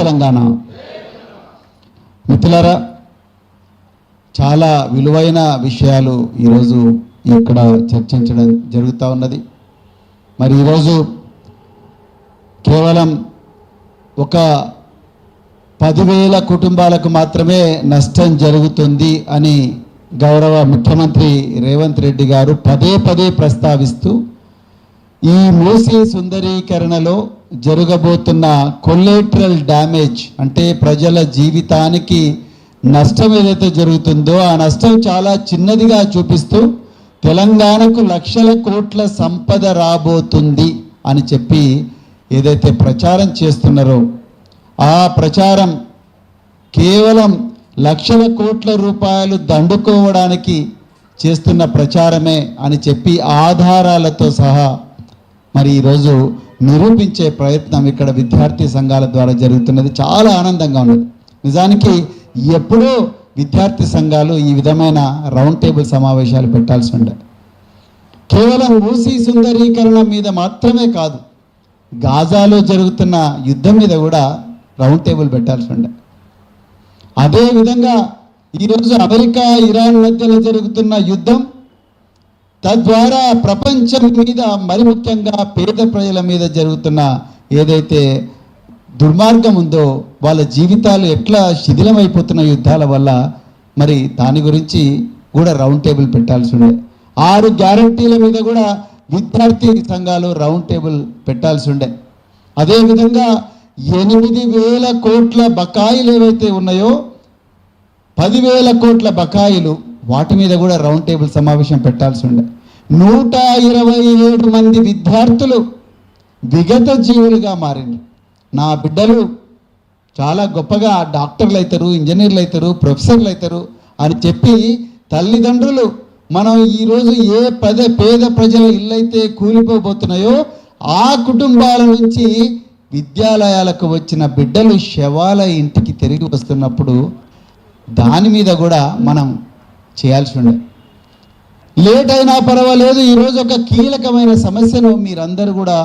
తెలంగాణ. మిత్రులారా, చాలా విలువైన విషయాలు ఈరోజు ఇక్కడ చర్చించడం జరుగుతూ ఉన్నది. మరి ఈరోజు కేవలం ఒక 10,000 కుటుంబాలకు మాత్రమే నష్టం జరుగుతుంది అని గౌరవ ముఖ్యమంత్రి రేవంత్ రెడ్డి గారు పదే పదే ప్రస్తావిస్తూ ఈ మూసీ సుందరీకరణలో జరగబోతున్న కొలేటరల్ డ్యామేజ్ అంటే ప్రజల జీవితానికి నష్టం ఏదైతే జరుగుతుందో ఆ నష్టం చాలా చిన్నదిగా చూపిస్తూ తెలంగాణకు లక్షల కోట్ల సంపద రాబోతుంది అని చెప్పి ఏదైతే ప్రచారం చేస్తున్నారో ఆ ప్రచారం కేవలం లక్షల కోట్ల రూపాయలు దండుకోవడానికి చేస్తున్న ప్రచారమే అని చెప్పి ఆధారాలతో సహా మరి ఈరోజు నిరూపించే ప్రయత్నం ఇక్కడ విద్యార్థి సంఘాల ద్వారా జరుగుతున్నది. చాలా ఆనందంగా ఉన్నది. నిజానికి ఎప్పుడూ విద్యార్థి సంఘాలు ఈ విధమైన రౌండ్ టేబుల్ సమావేశాలు పెట్టాల్సి ఉండే. కేవలం మూసీ సుందరీకరణ మీద మాత్రమే కాదు, గాజాలో జరుగుతున్న యుద్ధం మీద కూడా రౌండ్ టేబుల్ పెట్టాల్సి ఉండే. అదేవిధంగా ఈరోజు అమెరికా ఇరాన్ మధ్యలో జరుగుతున్న యుద్ధం తద్వారా ప్రపంచం మీద మరి ముఖ్యంగా పేద ప్రజల మీద జరుగుతున్న ఏదైతే దుర్మార్గం ఉందో వాళ్ళ జీవితాలు ఎట్లా శిథిలమైపోతున్న యుద్ధాల వల్ల మరి దాని గురించి కూడా రౌండ్ టేబుల్ పెట్టాల్సి ఉండే. 6 గ్యారంటీల మీద కూడా విద్యార్థి సంఘాలు రౌండ్ టేబుల్ పెట్టాల్సి ఉండే. అదేవిధంగా 8,000 కోట్ల బకాయిలు ఏవైతే ఉన్నాయో 10,000 కోట్ల బకాయిలు వాటి మీద కూడా రౌండ్ టేబుల్ సమావేశం పెట్టాల్సి ఉండే. 127 మంది విద్యార్థులు విగత జీవులుగా మారింది. నా బిడ్డలు చాలా గొప్పగా డాక్టర్లు అవుతారు, ఇంజనీర్లు అవుతారు, ప్రొఫెసర్లు అవుతారు అని చెప్పి తల్లిదండ్రులు మనం ఈరోజు ఏ పేద ప్రజల ఇళ్ళైతే కూలిపోబోతున్నాయో ఆ కుటుంబాల నుంచి విద్యాలయాలకు వచ్చిన బిడ్డలు శవాల ఇంటికి తిరిగి వస్తున్నప్పుడు దాని మీద కూడా మనం చేయాల్సి ఉండే. లేట్ అయినా పర్వాలేదు, ఈరోజు ఒక కీలకమైన సమస్యను మీరందరూ కూడా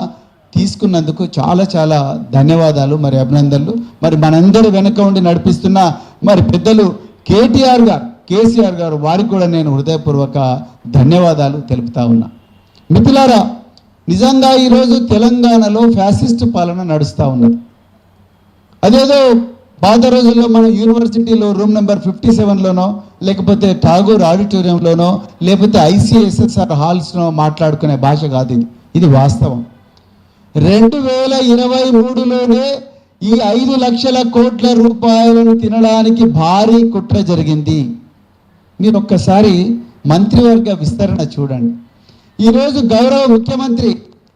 తీసుకున్నందుకు చాలా చాలా ధన్యవాదాలు, మరి అభినందనలు. మరి మనందరూ వెనక ఉండి నడిపిస్తున్న మరి పెద్దలు కేసీఆర్ గారు వారికి కూడా నేను హృదయపూర్వక ధన్యవాదాలు తెలుపుతా ఉన్నా. మిత్రులారా, నిజంగా ఈరోజు తెలంగాణలో ఫ్యాసిస్ట్ పాలన నడుస్తూ ఉన్నది. అదేదో పాత రోజుల్లో మన యూనివర్సిటీలో రూమ్ నెంబర్ 57లోనో లేకపోతే ఠాగూర్ ఆడిటోరియంలోనో లేకపోతే ICSSR హాల్స్లో మాట్లాడుకునే భాష కాదు ఇది. ఇది వాస్తవం. 2023లోనే ఈ 5 లక్షల కోట్ల రూపాయలను తినడానికి భారీ కుట్ర జరిగింది. మీరు ఒక్కసారి మంత్రివర్గ విస్తరణ చూడండి. ఈరోజు గౌరవ ముఖ్యమంత్రి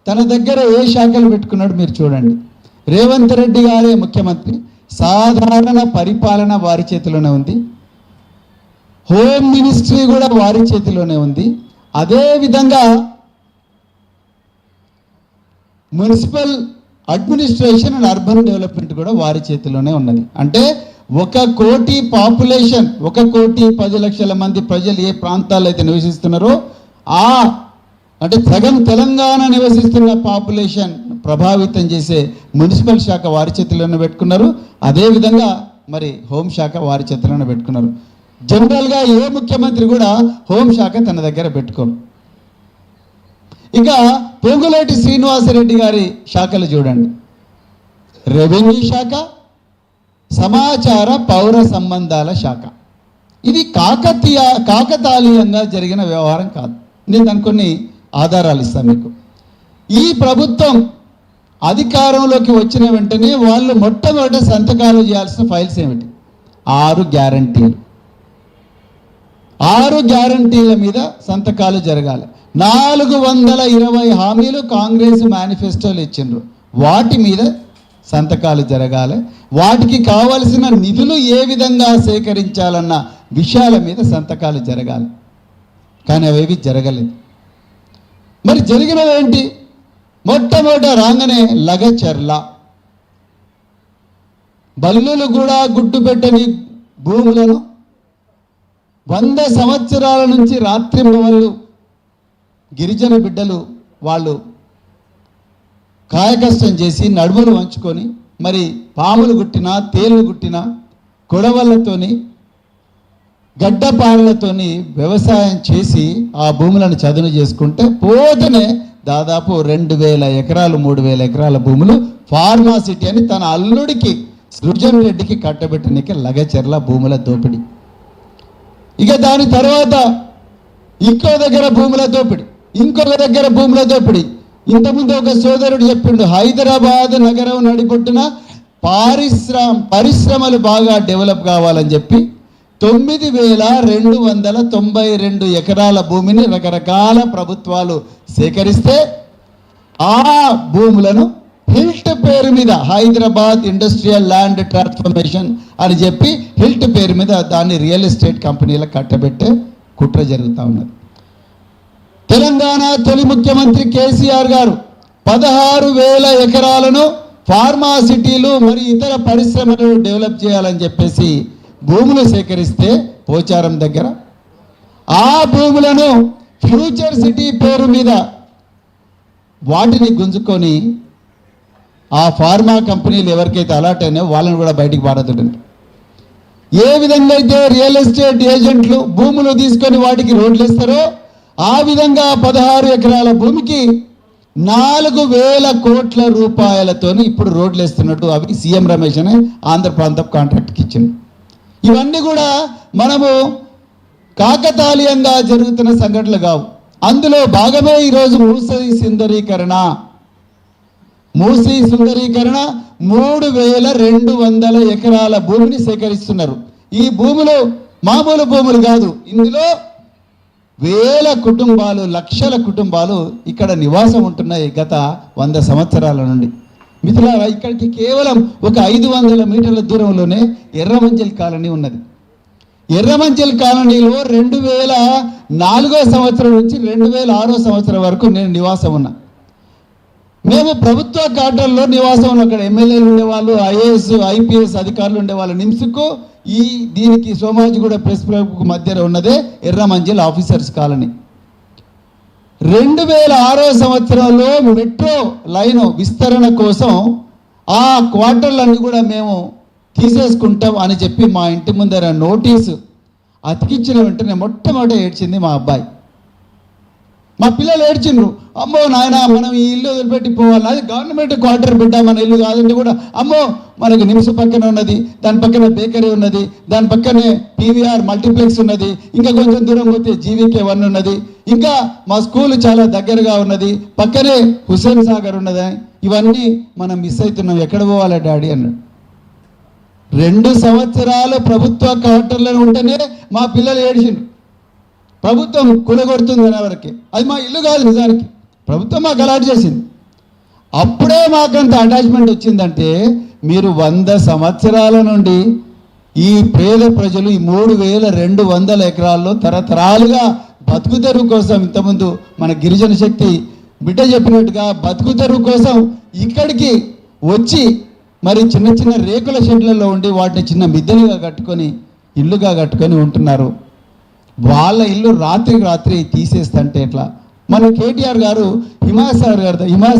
తన దగ్గర ఏ శాఖలు పెట్టుకున్నాడు మీరు చూడండి. రేవంత్ రెడ్డి గారే ముఖ్యమంత్రి, సాధారణ పరిపాలన వారి చేతిలోనే ఉంది, హోమ్ మినిస్ట్రీ కూడా వారి చేతిలోనే ఉంది, అదేవిధంగా municipal administration and urban development కూడా వారి చేతిలోనే ఉన్నది. అంటే 1 కోటి పాపులేషన్, 1,10,00,000 మంది ప్రజలు ఏ ప్రాంతాల్లో అయితే నివసిస్తున్నారో అంటే సగం తెలంగాణ నివసిస్తున్న పాపులేషన్ ప్రభావితం చేసే మున్సిపల్ శాఖ వారి చేతిలోనే పెట్టుకున్నారు. అదేవిధంగా మరి హోంశాఖ వారి చేతిలోనే పెట్టుకున్నారు. జనరల్గా ఏ ముఖ్యమంత్రి కూడా హోంశాఖ తన దగ్గర పెట్టుకోరు. ఇక పొంగులేటి శ్రీనివాసరెడ్డి గారి శాఖలు చూడండి. రెవెన్యూ శాఖ, సమాచార పౌర సంబంధాల శాఖ. ఇది కాకతాళీయంగా జరిగిన వ్యవహారం కాదు. నేను దానికి కొన్ని ఆధారాలు ఇస్తాను మీకు. ఈ ప్రభుత్వం అధికారంలోకి వచ్చిన వెంటనే వాళ్ళు మొట్టమొదట సంతకాలు చేయాల్సిన ఫైల్స్ ఏమిటి? 6 గ్యారంటీలు. 6 గ్యారంటీల మీద సంతకాలు జరగాలి. 420 హామీలు కాంగ్రెస్ మేనిఫెస్టోలు ఇచ్చిండ్రు, వాటి మీద సంతకాలు జరగాలి. వాటికి కావలసిన నిధులు ఏ విధంగా సేకరించాలన్న విషయాల మీద సంతకాలు జరగాలి. కానీ అవేవి జరగలేదు. మరి జరిగినవేంటి? మొట్టమొదట రాగానే లగచర్ల, బల్లులు కూడా గుడ్డు పెట్టని భూములను 100 సంవత్సరాల నుంచి రాత్రింబవళ్ళు గిరిజన బిడ్డలు వాళ్ళు కాయకష్టం చేసి నడుములు వంచుకొని మరి పాములు గుట్టినా తేళ్లు గుట్టినా కొడవళ్ళతోని గడ్డపారలతోని వ్యవసాయం చేసి ఆ భూములను చదును చేసుకుంటే పోతేనే దాదాపు 2000 ఎకరాలు 3000 ఎకరాల భూములు ఫార్మాసిటీ అని తన అల్లుడికి సృజన్ రెడ్డికి కట్టబెట్టడానికి లగచెర్ల భూముల దోపిడీ. ఇక దాని తర్వాత ఇంకో దగ్గర భూముల దోపిడీ, ఇంకొక దగ్గర భూముల దోపిడీ. ఇంతకుముందు ఒక సోదరుడు చెప్పిండు, హైదరాబాద్ నగరం నడిబొట్టున పరిశ్రమలు బాగా డెవలప్ కావాలని చెప్పి 9292 ఎకరాల భూమిని రకరకాల ప్రభుత్వాలు సేకరిస్తే ఆ భూములను హిల్ట్ పేరు మీద హైదరాబాద్ ఇండస్ట్రియల్ ల్యాండ్ ట్రాన్స్ఫర్మేషన్ అని చెప్పి హిల్ట్ పేరు మీద దాన్ని రియల్ ఎస్టేట్ కంపెనీలకు కట్టబెట్టే కుట్ర జరుగుతూ ఉన్నది. తెలంగాణ తొలి ముఖ్యమంత్రి కేసీఆర్ గారు 16,000 ఎకరాలను ఫార్మాసిటీలు మరి ఇతర పరిశ్రమలను డెవలప్ చేయాలని చెప్పేసి భూములు సేకరిస్తే పోచారం దగ్గర ఆ భూములను ఫ్యూచర్ సిటీ పేరు మీద వాటిని గుంజుకొని ఆ ఫార్మా కంపెనీలు ఎవరికైతే అలాట్ అయినాయో వాళ్ళని కూడా బయటికి పారదుంటారు. ఏ విధంగా అయితే రియల్ ఎస్టేట్ ఏజెంట్లు భూములు తీసుకొని వాటికి రోడ్లు ఇస్తారో ఆ విధంగా 16 ఎకరాల భూమికి 4,000 కోట్ల రూపాయలతోని ఇప్పుడు రోడ్లు వేస్తున్నట్టు అవి సీఎం రమేష్ అనే ఆంధ్ర ప్రాంతం కాంట్రాక్ట్కి ఇచ్చింది. ఇవన్నీ కూడా మనము కాకతాళీయంగా జరుగుతున్న సంఘటనలు కావు. అందులో భాగమే ఈరోజు మూసీ సుందరీకరణ 3,200 ఎకరాల భూమిని సేకరిస్తున్నారు. ఈ భూములు మామూలు భూములు కాదు, ఇందులో వేల కుటుంబాలు లక్షల కుటుంబాలు ఇక్కడ నివాసం ఉంటున్నాయి గత 100 సంవత్సరాల నుండి. మిత్రులారా, ఇక్కడికి కేవలం ఒక 500 మీటర్ల దూరంలోనే ఎర్రమంజిల్ కాలనీ ఉన్నది. ఎర్రమంజిల్ కాలనీలో 2004 సంవత్సరం నుంచి 2006 సంవత్సరం వరకు నేను నివాసం ఉన్నా. మేము ప్రభుత్వ క్వార్టర్లో నివాసం ఉన్నాం. అక్కడ ఎమ్మెల్యేలు ఉండేవాళ్ళు, ఐఏఎస్ ఐపీఎస్ అధికారులు ఉండేవాళ్ళు. నిమ్స్కు దీనికి సోమాజిగూడ ప్రెస్ క్లబ్కు మధ్యలో ఉన్నదే ఎర్రమంజిల్ ఆఫీసర్స్ కాలనీ. 2006 సంవత్సరంలో మెట్రో లైన్ విస్తరణ కోసం ఆ క్వార్టర్లన్నీ కూడా మేము తీసేసుకుంటాం అని చెప్పి మా ఇంటి ముందర నోటీసు అతికించిన వెంటనే మొట్టమొదట ఏడ్చింది మా అబ్బాయి. మా పిల్లలు ఏడ్చిండ్రు, అమ్మో నాయన మనం ఈ ఇల్లు వదిలిపెట్టి పోవాలి, అది గవర్నమెంట్ క్వార్టర్ బిడ్డ, మన ఇల్లు కాదంటే కూడా అమ్మో మనకు నిమ్స్ పక్కన ఉన్నది, దాని పక్కన బేకరీ ఉన్నది, దాని పక్కనే పీవీఆర్ మల్టీప్లెక్స్ ఉన్నది, ఇంకా కొంచెం దూరం పోతే జీవీకే 1 ఉన్నది, ఇంకా మా స్కూల్ చాలా దగ్గరగా ఉన్నది, పక్కనే హుస్సేన్ సాగర్ ఉన్నది, ఇవన్నీ మనం మిస్ అవుతున్నాం, ఎక్కడ పోవాలి డాడీ అన్నాడు. 2 సంవత్సరాలు ప్రభుత్వ క్వార్టర్లో ఉంటేనే మా పిల్లలు ఏడ్చిండ్రు. ప్రభుత్వం కూలగొడుతుంది అనేవరకే, అది మా ఇల్లు కాదు, నిజానికి ప్రభుత్వం మాకు అలాట్ చేసింది. అప్పుడే మాకంత అటాచ్మెంట్ వచ్చిందంటే మీరు 100 సంవత్సరాల నుండి ఈ పేద ప్రజలు ఈ 3,200 ఎకరాల్లో తరతరాలుగా బతుకుతెరువు కోసం, ఇంతకుముందు మన గిరిజన శక్తి బిడ్డ చెప్పినట్టుగా బతుకుతెరువు కోసం ఇక్కడికి వచ్చి మరి చిన్న చిన్న రేకుల షెడ్లలో ఉండి వాటిని చిన్న మిద్దెలుగా కట్టుకొని ఇల్లుగా కట్టుకొని ఉంటున్నారు. వాళ్ళ ఇల్లు రాత్రికి రాత్రి తీసేస్తంటే ఎట్లా? మన కేటీఆర్ గారు హిమాయత్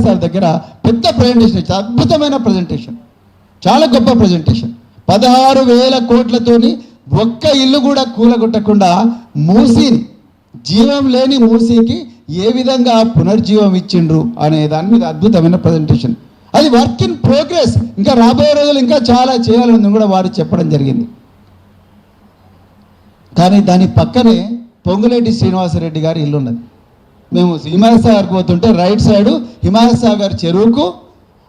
సార్ దగ్గర పెద్ద ప్రజెంటేషన్ ఇచ్చారు, అద్భుతమైన ప్రజెంటేషన్, చాలా గొప్ప ప్రజెంటేషన్. 16,000 కోట్లతోని ఒక్క ఇల్లు కూడా కూలగొట్టకుండా మూసీని, జీవం లేని మూసీకి ఏ విధంగా పునర్జీవం ఇచ్చిండ్రు అనే దాని మీద అద్భుతమైన ప్రజెంటేషన్. అది వర్క్ ఇన్ ప్రోగ్రెస్, ఇంకా రాబోయే రోజులు ఇంకా చాలా చేయాలని కూడా వారు చెప్పడం జరిగింది. కానీ దాని పక్కనే పొంగులేటి శ్రీనివాసరెడ్డి గారి ఇల్లు ఉన్నది. మేము హిమాయత్ సాగర్కి పోతుంటే రైట్ సైడు హిమాయత్ సాగర్ చెరువుకు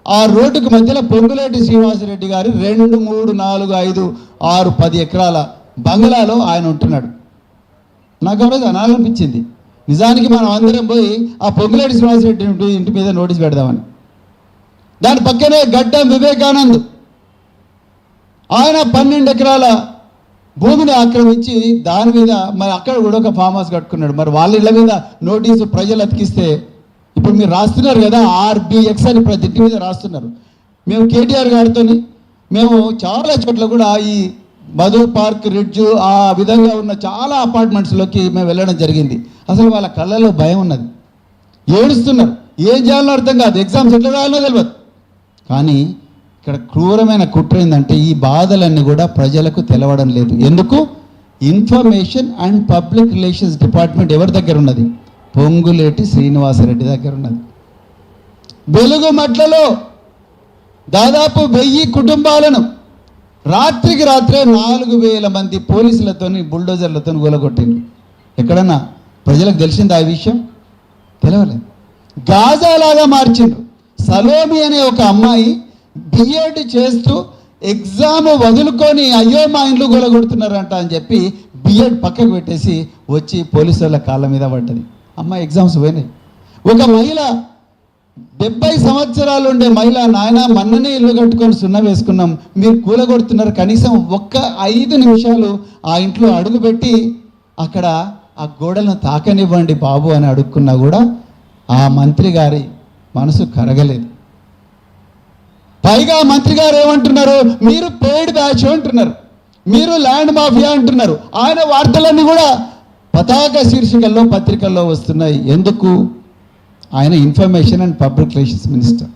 ఆ రోడ్డుకు మధ్యలో పొంగులేటి శ్రీనివాసరెడ్డి గారి 2, 3, 4, 5, 6, 10 ఎకరాల బంగ్లాలో ఆయన ఉంటున్నాడు. నాకు ఆ రోజు అనాలనిపించింది, నిజానికి మనం అందరం పోయి ఆ పొంగులేటి శ్రీనివాసరెడ్డి ఇంటి మీద నోటీస్ పెడదామని. దాని పక్కనే గడ్డం వివేకానంద్, ఆయన 12 ఎకరాల భూమిని ఆక్రమించి దాని మీద మరి అక్కడ కూడా ఒక ఫామ్ హౌస్ కట్టుకున్నాడు. మరి వాళ్ళ ఇళ్ళ మీద నోటీసు ప్రజలు అతికిస్తే ఇప్పుడు మీరు రాస్తున్నారు కదా RBX అని ప్రతి ఇంటి మీద రాస్తున్నారు. మేము కేటీఆర్ గారితో మేము చాలా చోట్ల కూడా ఈ మధు పార్క్ రిడ్జ్ ఆ విధంగా ఉన్న చాలా అపార్ట్మెంట్స్లోకి మేము వెళ్ళడం జరిగింది. అసలు వాళ్ళ కళ్ళలో భయం ఉన్నది, ఏడుస్తున్నారు, ఏం చేయాలో అర్థం కాదు, ఎగ్జామ్స్ ఎట్లా రాయాలో తెలియదు. కానీ ఇక్కడ క్రూరమైన కుట్ర ఏంటంటే ఈ బాధలన్నీ కూడా ప్రజలకు తెలవడం లేదు. ఎందుకు? Information and public relations department ఎవరి దగ్గర ఉన్నది? పొంగులేటి శ్రీనివాసరెడ్డి దగ్గర ఉన్నది. వెలుగు మట్లలో దాదాపు 1000 కుటుంబాలను రాత్రికి రాత్రే 4000 మంది పోలీసులతోని బుల్డోజర్లతో కూలగొట్టిండ్రు. ఎక్కడన్నా ప్రజలకు తెలిసింది ఆ విషయం? తెలవలేదు. గాజాలాగా మార్చిండ్రు. సలోమి అనే ఒక అమ్మాయి బిఎడ్ చేస్తూ ఎగ్జామ్ వదులుకొని అయ్యో మా ఇంట్లో గొలగొడుతున్నారంట అని చెప్పి బిఎడ్ పక్కకు పెట్టేసి వచ్చి పోలీసు వాళ్ళ కాళ్ళ మీద పడ్డది. అమ్మాయి ఎగ్జామ్స్ పోయినాయి. ఒక మహిళ 70 సంవత్సరాలు ఉండే మహిళ, నాయన మొన్ననే ఇల్లు కట్టుకొని సున్న వేసుకున్నాం, మీరు కూలగొడుతున్నారు, కనీసం ఒక్క 5 నిమిషాలు ఆ ఇంట్లో అడుగుపెట్టి అక్కడ ఆ గోడలను తాకనివ్వండి బాబు అని అడుక్కున్నా కూడా ఆ మంత్రి గారి మనసు కరగలేదు. పైగా మంత్రి గారు ఏమంటున్నారు? మీరు పెయిడ్ బ్యాచ్ అంటున్నారు, మీరు ల్యాండ్ మాఫియా అంటున్నారు. ఆయన వార్తలన్నీ కూడా పతాక శీర్షికల్లో పత్రికల్లో వస్తున్నాయి. ఎందుకు? ఆయన information and public relations minister,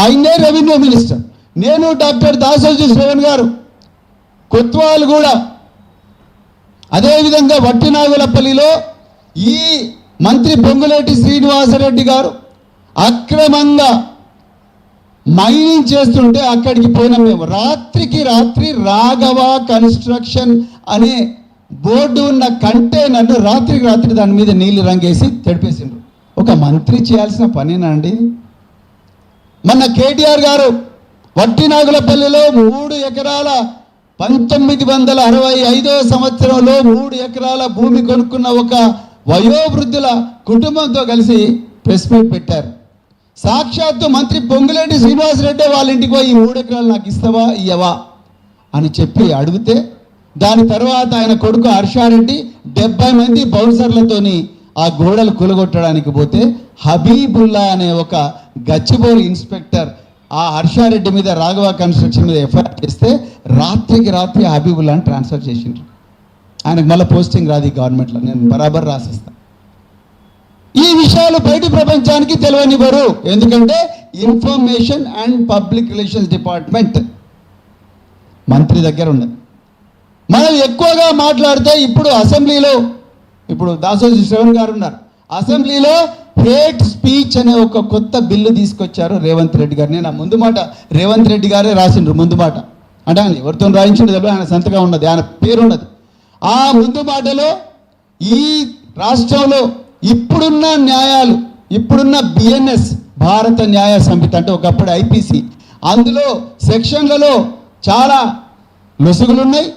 ఆయనే రెవెన్యూ మినిస్టర్. నేను డాక్టర్ దాసోజీ శ్రవణ్ గారు కొత్వాల్ కూడా, అదేవిధంగా వట్టినాగులపల్లిలో ఈ మంత్రి పొంగులేటి శ్రీనివాసరెడ్డి గారు అక్రమంగా మైనింగ్ చేస్తుంటే అక్కడికి పోయినాం మేము. రాత్రికి రాత్రి రాఘవ కన్స్ట్రక్షన్ అనే బోర్డు ఉన్న కంటైనర్ను రాత్రికి రాత్రి దాని మీద నీళ్లు రంగేసి తెడిపేసిండ్రు. ఒక మంత్రి చేయాల్సిన పనేనా అండి? మొన్న కేటీఆర్ గారు వట్టినాగులపల్లిలో 3 ఎకరాల 1965వ సంవత్సరంలో 3 ఎకరాల భూమి కొనుక్కున్న ఒక వయోవృద్ధుల కుటుంబంతో కలిసి ప్రెస్ మీట్ పెట్టారు. సాక్షాత్తు మంత్రి పొంగులేటి శ్రీనివాసరెడ్డి వాళ్ళ ఇంటికి పోయి 3 ఎకరాలు నాకు ఇస్తావా ఇయ్యవా అని చెప్పి అడిగితే, దాని తర్వాత ఆయన కొడుకు హర్షారెడ్డి 70 మంది బౌన్సర్లతోని ఆ గోడలు కూలగొట్టడానికి పోతే హబీబుల్లా అనే ఒక గచ్చిబౌలి ఇన్స్పెక్టర్ ఆ హర్షారెడ్డి మీద రాఘవ కన్స్ట్రక్షన్ మీద ఎఫ్ఐఆర్ చేస్తే రాత్రికి రాత్రి హబీబుల్లాని ట్రాన్స్ఫర్ చేసిండ్రు. ఆయనకు మళ్ళీ పోస్టింగ్ రాదు గవర్నమెంట్లో, నేను బరాబర్ రాసిస్తాను. ఈ విషయాలు బయట ప్రపంచానికి తెలియనివ్వరు. ఎందుకంటే information and public relations department మంత్రి దగ్గర ఉన్నది. మనం ఎక్కువగా మాట్లాడితే ఇప్పుడు అసెంబ్లీలో, ఇప్పుడు దాసోజీ శ్రవణ్ గారు ఉన్నారు, అసెంబ్లీలో హేట్ స్పీచ్ అనే ఒక కొత్త బిల్లు తీసుకొచ్చారు రేవంత్ రెడ్డి గారు. నేను ఆ ముందు మాట రేవంత్ రెడ్డి గారే రాసిండ్రు. ముందు మాట అంటే ఆయన ఎవరితో రాయించిండు తెలియదు, ఆయన సంతకం ఉన్నది, ఆయన పేరు ఉన్నది. ఆ ముందు మాటలో ఈ రాష్ట్రంలో ఇప్పుడున్న న్యాయాలు, ఇప్పుడున్న బిఎన్ఎస్ భారత న్యాయ సంహిత అంటే ఒకప్పుడు ఐపీసీ, అందులో సెక్షన్లలో చాలా లొసుగులు ఉన్నాయి,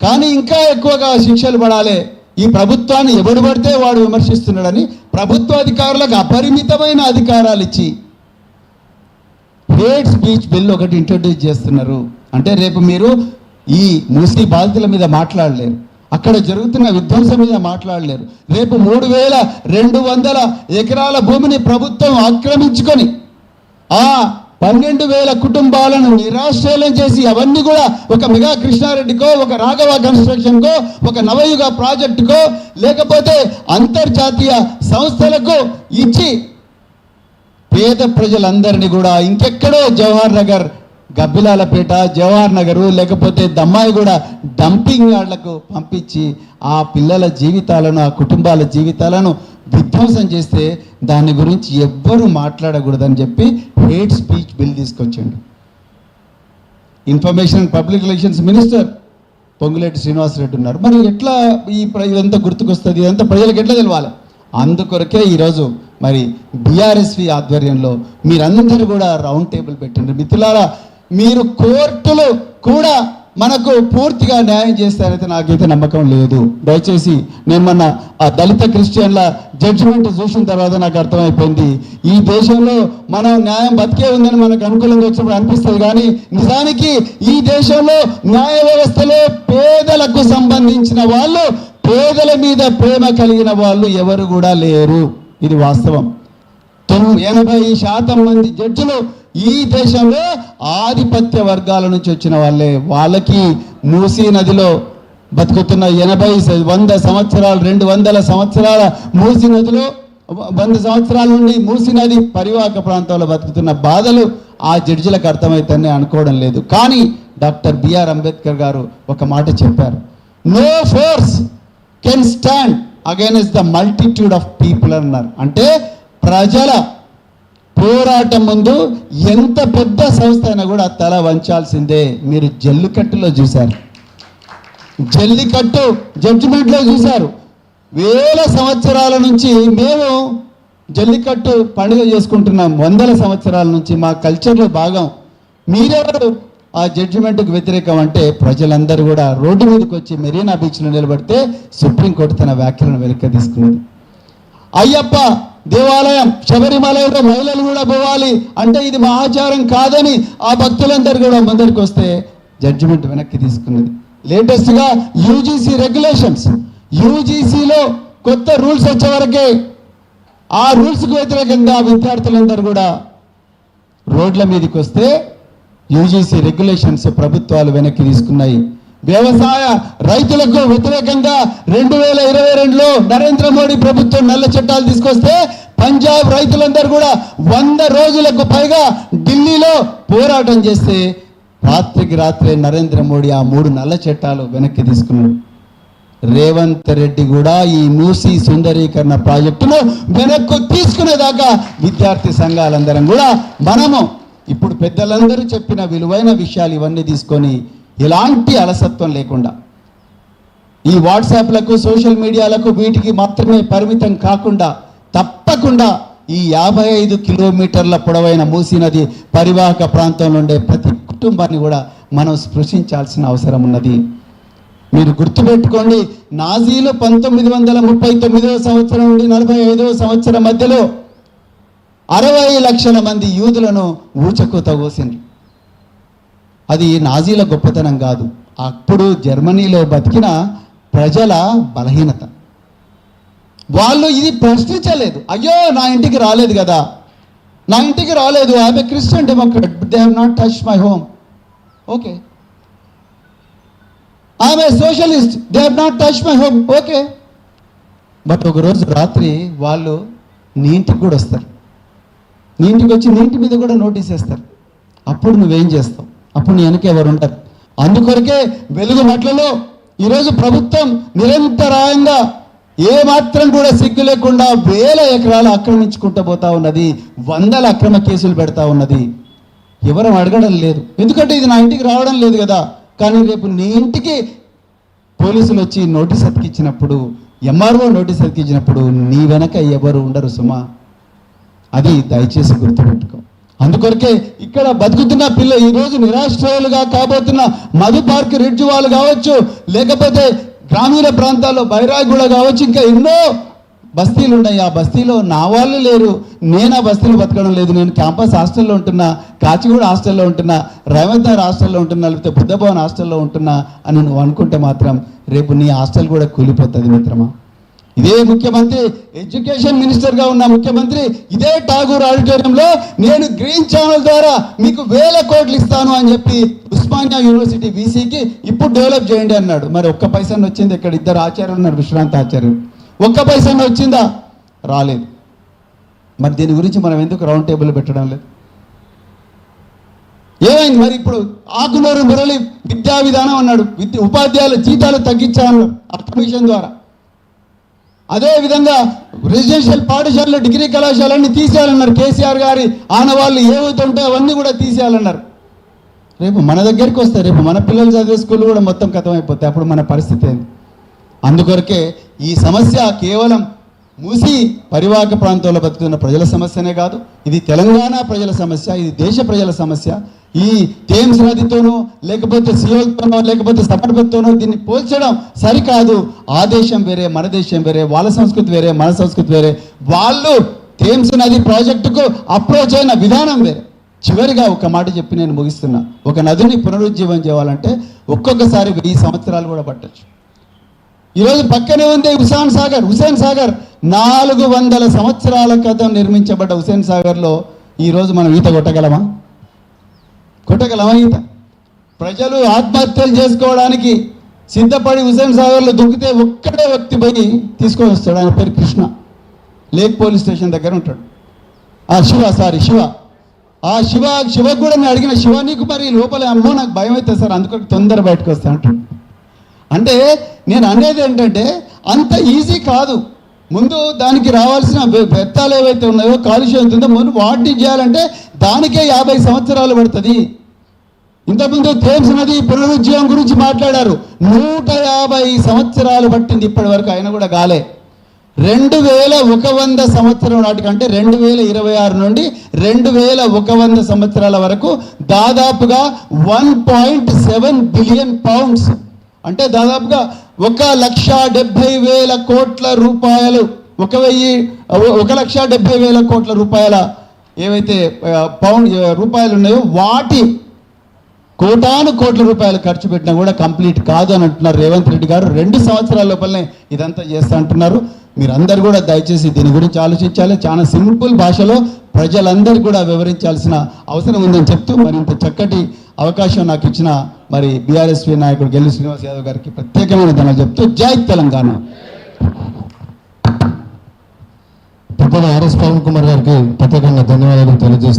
కానీ ఇంకా ఎక్కువగా శిక్షలు పడాలి. ఈ ప్రభుత్వాన్ని ఎవడు పడితే వాడు విమర్శిస్తున్నాడని ప్రభుత్వ అధికారులకు అపరిమితమైన అధికారాలు ఇచ్చి హేట్ స్పీచ్ బిల్ ఒకటి ఇంట్రడ్యూస్ చేస్తున్నారు. అంటే రేపు మీరు ఈ మూసీ బాధితుల మీద మాట్లాడలేరు, అక్కడ జరుగుతున్న విధ్వంసం మీద మాట్లాడలేరు. రేపు 3200 ఎకరాల భూమిని ప్రభుత్వం ఆక్రమించుకొని ఆ 12,000 కుటుంబాలను నిరాశ్రయం చేసి అవన్నీ కూడా ఒక మెగా కృష్ణారెడ్డికో, ఒక రాఘవ కన్స్ట్రక్షన్కో, ఒక నవయుగ ప్రాజెక్టుకో, లేకపోతే అంతర్జాతీయ సంస్థలకు ఇచ్చి పేద ప్రజలందరినీ కూడా ఇంకెక్కడో జవహర్ నగర్, గబ్బిలాలపేట, జవహర్ నగరు, లేకపోతే దమ్మాయిగూడ డంపింగ్ యార్డ్లకు పంపించి ఆ పిల్లల జీవితాలను, ఆ కుటుంబాల జీవితాలను విధ్వంసం చేస్తే దాని గురించి ఎవ్వరూ మాట్లాడకూడదని చెప్పి హేట్ స్పీచ్ బిల్ తీసుకొచ్చాడు. Information public relations minister Ponguleti Srinivasa Reddy ఉన్నారు. మరి ఎట్లా ఇదంతా గుర్తుకొస్తుంది, ఇదంతా ప్రజలకు ఎట్లా తెలవాలి? అందుకొరకే ఈరోజు మరి బీఆర్ఎస్వి ఆధ్వర్యంలో మీరందరూ కూడా రౌండ్ టేబుల్ పెట్టండి. మిత్రులారా, మీరు కోర్టులు కూడా మనకు పూర్తిగా న్యాయం చేస్తారైతే నాకైతే నమ్మకం లేదు. దయచేసి నేను మొన్న ఆ దళిత క్రిస్టియన్ల జడ్జిమెంట్ చూసిన తర్వాత నాకు అర్థమైపోయింది, ఈ దేశంలో మనం న్యాయం బతికే ఉందని మనకు అనుకూలంగా వచ్చినప్పుడు అనిపిస్తుంది, కానీ నిజానికి ఈ దేశంలో న్యాయ వ్యవస్థలో పేదలకు సంబంధించిన వాళ్ళు, పేదల మీద ప్రేమ కలిగిన వాళ్ళు ఎవరు కూడా లేరు. ఇది వాస్తవం. 80% మంది జడ్జిలు ఈ దేశంలో ఆధిపత్య వర్గాల నుంచి వచ్చిన వాళ్ళే. వాళ్ళకి మూసీ నదిలో బతుకుతున్న 100 సంవత్సరాల 200 సంవత్సరాల మూసీ నదిలో 100 సంవత్సరాల నుండి మూసీ నది పరివాహక ప్రాంతంలో బతుకుతున్న బాధలు ఆ జడ్జిలకు అర్థమవుతుందని అనుకోవడం లేదు. కానీ డాక్టర్ బిఆర్ అంబేద్కర్ గారు ఒక మాట చెప్పారు, no force can stand against the multitude of people అన్నారు. అంటే ప్రజల పోరాటం ముందు ఎంత పెద్ద సంస్థ అయినా కూడా తల వంచాల్సిందే. మీరు జల్లికట్టులో చూశారు, జల్లికట్టు జడ్జిమెంట్లో చూశారు. వేల సంవత్సరాల నుంచి మేము జల్లికట్టు పండుగ చేసుకుంటున్నాం, వందల సంవత్సరాల నుంచి మా కల్చర్లో భాగం. మీరెవరు ఆ జడ్జిమెంట్కు వ్యతిరేకం అంటే ప్రజలందరూ కూడా రోడ్డు మీదకి వచ్చి మెరీనా బీచ్లో నిలబడితే సుప్రీంకోర్టు తన వ్యాఖ్యలను వెనక్కి తీసుకున్నది. అయ్యప్ప దేవాలయం శబరిమలలో మహిళలు కూడా పోవాలి అంటే ఇది మా ఆచారం కాదని ఆ భక్తులందరూ కూడా ముందరికి వస్తే జడ్జిమెంట్ వెనక్కి తీసుకున్నది. లేటెస్ట్గా యూజీసీ రెగ్యులేషన్స్, యూజీసీలో కొత్త రూల్స్ వచ్చే వరకే ఆ రూల్స్కు వ్యతిరేకంగా విద్యార్థులందరూ కూడా రోడ్ల మీదకి వస్తే యూజీసీ రెగ్యులేషన్స్ ప్రభుత్వాలు వెనక్కి తీసుకున్నాయి. వ్యవసాయ రైతులకు వ్యతిరేకంగా 2022లో నరేంద్ర మోడీ ప్రభుత్వం నల్ల చట్టాలు తీసుకొస్తే పంజాబ్ రైతులందరూ కూడా 100 రోజులకు పైగా ఢిల్లీలో పోరాటం చేస్తే రాత్రికి రాత్రే నరేంద్ర మోడీ ఆ 3 నల్ల చట్టాలు వెనక్కి తీసుకున్నాడు. రేవంత్ రెడ్డి కూడా ఈ మూసీ సుందరీకరణ ప్రాజెక్టును వెనక్కు తీసుకునేదాకా విద్యార్థి సంఘాలందరం కూడా మనము ఇప్పుడు పెద్దలందరూ చెప్పిన విలువైన విషయాలు ఇవన్నీ తీసుకొని ఎలాంటి అలసత్వం లేకుండా ఈ వాట్సాప్లకు సోషల్ మీడియాలకు వీటికి మాత్రమే పరిమితం కాకుండా తప్పకుండా ఈ 55 కిలోమీటర్ల పొడవైన మూసీ నది పరివాహక ప్రాంతంలో ఉండే ప్రతి కుటుంబాన్ని కూడా మనం స్పృశించాల్సిన అవసరం ఉన్నది. మీరు గుర్తుపెట్టుకోండి, నాజీలు 1939వ సంవత్సరం నుండి 45వ సంవత్సరం మధ్యలో 60 లక్షల మంది యూదులను ఊచకూత కోసిండ్రు. అది నాజీల గొప్పతనం కాదు, అప్పుడు జర్మనీలో బతికిన ప్రజల బలహీనత. వాళ్ళు ఇది ప్రశ్నించలేదు. అయ్యో నా ఇంటికి రాలేదు కదా, నా ఇంటికి రాలేదు, I am a Christian Democrat, they have not touch my home. Okay, I am a socialist, they have not touch my home. Okay, but ఒకరోజు రాత్రి వాళ్ళు నీ ఇంటికి కూడా వస్తారు, నీ ఇంటికి వచ్చి నీ ఇంటి మీద కూడా నోటీస్ వేస్తారు. అప్పుడు నువ్వేం చేస్తావు? అప్పుడు నీ వెనక ఎవరు ఉంటారు? అందుకొరకే వెలుగు మట్లలో ఈరోజు ప్రభుత్వం నిరంతరాయంగా ఏమాత్రం కూడా సిగ్గు లేకుండా 1000 ఎకరాలు ఆక్రమించుకుంటూ పోతా ఉన్నది, 100 అక్రమ కేసులు పెడతా ఉన్నది. ఎవరు అడగడం లేదు, ఎందుకంటే ఇది నా ఇంటికి రావడం లేదు కదా. కానీ రేపు నీ ఇంటికి పోలీసులు వచ్చి నోటీస్ అతికిచ్చినప్పుడు, ఎంఆర్ఓ నోటీస్ అతికిచ్చినప్పుడు నీ వెనక ఎవరు ఉండరు సుమా. అది దయచేసి గుర్తుపెట్టుకో. అందుకొరకే ఇక్కడ బతుకుతున్న పిల్ల ఈరోజు నిరాశ్రయులుగా కాబోతున్న మధు పార్క్ రిడ్జ్ వాళ్ళు కావచ్చు, లేకపోతే గ్రామీణ ప్రాంతాల్లో బైరాగూడ కావచ్చు, ఇంకా ఎన్నో బస్తీలు ఉన్నాయి. ఆ బస్తీలో నా వాళ్ళు లేరు, నేను ఆ బస్తీలో బతకడం లేదు, నేను క్యాంపస్ హాస్టల్లో ఉంటున్నా, కాచిగూడ హాస్టల్లో ఉంటున్నా, రేవంత్ హాస్టల్లో ఉంటున్నా, లేకపోతే బుద్ధభవన్ హాస్టల్లో ఉంటున్నా అని నువ్వు అనుకుంటే మాత్రం రేపు నీ హాస్టల్ కూడా కూలిపోతుంది మిత్రమా. ఇదే ముఖ్యమంత్రి, ఎడ్యుకేషన్ మినిస్టర్గా ఉన్న ముఖ్యమంత్రి ఇదే ఠాగూర్ ఆడిటోరియంలో నేను గ్రీన్ ఛానల్ ద్వారా మీకు 1000 కోట్లు ఇస్తాను అని చెప్పి ఉస్మానియా యూనివర్సిటీ వీసీకి ఇప్పుడు డెవలప్ చేయండి అన్నాడు. మరి ఒక్క పైసా వచ్చింది? ఇక్కడ 2 ఆచార్యులు ఉన్నారు, విశ్రాంత ఆచార్యులు, ఒక్క పైసా వచ్చిందా? రాలేదు. మరి దీని గురించి మనం ఎందుకు రౌండ్ టేబుల్ పెట్టడం లేదు? ఏమైంది మరి? ఇప్పుడు ఆకునూరు మురళి విద్యా విధానం అన్నాడు, ఉపాధ్యాయుల జీతాలు తగ్గించాలన్నాడు ఆ కమిషన్ ద్వారా. అదేవిధంగా రెసిడెన్షియల్ పాఠశాలలో డిగ్రీ కళాశాలన్నీ తీసేయాలన్నారు. కేసీఆర్ గారి ఆనవాళ్ళు ఏవైతే ఉంటాయో అవన్నీ కూడా తీసేయాలన్నారు. రేపు మన దగ్గరికి వస్తాయి, రేపు మన పిల్లలు చదివే స్కూల్ కూడా మొత్తం ఖతమైపోతాయి. అప్పుడు మన పరిస్థితి ఏంది? అందుకొరకే ఈ సమస్య కేవలం మూసీ పరివాహక ప్రాంతంలో బతుకుతున్న ప్రజల సమస్యనే కాదు, ఇది తెలంగాణ ప్రజల సమస్య, ఇది దేశ ప్రజల సమస్య. ఈ థేమ్స్ నదితోనో లేకపోతే సియోల్తోనో లేకపోతే సబర్మతితోనో దీన్ని పోల్చడం సరికాదు. ఆ దేశం వేరే, మన దేశం వేరే, వాళ్ళ సంస్కృతి వేరే, మన సంస్కృతి వేరే. వాళ్ళు థేమ్స్ నది ప్రాజెక్టుకు అప్రోచ్ అయిన విధానం వేరే. చివరిగా ఒక మాట చెప్పి నేను ముగిస్తున్నా. ఒక నదిని పునరుజ్జీవం చేయాలంటే ఒక్కొక్కసారి 1000 సంవత్సరాలు కూడా పట్టచ్చు. ఈరోజు పక్కనే ఉంది హుసేన్ సాగర్ 400 సంవత్సరాల క్రితం నిర్మించబడ్డ హుసేన్ సాగర్లో ఈరోజు మనం ఈత కొట్టగలమా? ఈత? ప్రజలు ఆత్మహత్యలు చేసుకోవడానికి సిద్ధపడి హుసేన్ సాగర్లో దుక్కితే ఒక్కడే వ్యక్తి పోయి తీసుకొని వస్తాడు, ఆయన పేరు కృష్ణ. లేక్ పోలీస్ స్టేషన్ దగ్గర ఉంటాడు. శివకు కూడా నేను అడిగిన, శివ నీకు మరి లోపల అమ్మో నాకు భయం అవుతుంది సార్, అందుకని తొందర బయటకు వస్తా అంటాడు. అంటే నేను అనేది ఏంటంటే అంత ఈజీ కాదు. ముందు దానికి రావాల్సిన వ్యర్థాలు ఏవైతే ఉన్నాయో, కాలుష్యం ఉంటుందో ముందు వాటిని చేయాలంటే దానికే 50 సంవత్సరాలు పడుతుంది. ఇంతకుముందు థేమ్స్ నది పునరుజ్జీవం గురించి మాట్లాడారు, 150 సంవత్సరాలు పట్టింది ఇప్పటి వరకు, అయినా కూడా కాలే. 2100 సంవత్సరం నాటికంటే 2026 నుండి 2100 సంవత్సరాల వరకు దాదాపుగా 1.7 బిలియన్ పౌండ్స్, అంటే దాదాపుగా 1,70,000 కోట్ల రూపాయలు, 1,70,000 కోట్ల రూపాయల ఏవైతే రూపాయలు ఉన్నాయో వాటి కోటాను కోట్ల రూపాయలు ఖర్చు పెట్టినా కూడా కంప్లీట్ కాదు అని అంటున్నారు రేవంత్ రెడ్డి గారు. 2 సంవత్సరాల లోపలనే ఇదంతా చేస్తా అంటున్నారు. మీరందరూ కూడా దయచేసి దీని గురించి ఆలోచించాలి. చాలా సింపుల్ భాషలో ప్రజలందరికీ కూడా వివరించాల్సిన అవసరం ఉందని చెప్తూ, మరింత చక్కటి అవకాశం నాకు ఇచ్చిన మరి బీఆర్ఎస్పీ నాయకుడు గెల్లి శ్రీనివాస్ యాదవ్ గారికి ప్రత్యేకమైన ధన్యవాదాలు చెప్తూ జై తెలంగాణ. పెద్దల ఆర్ఎస్ పవన్ కుమార్ గారికి ప్రత్యేకంగా ధన్యవాదాలు తెలియజేస్తాను.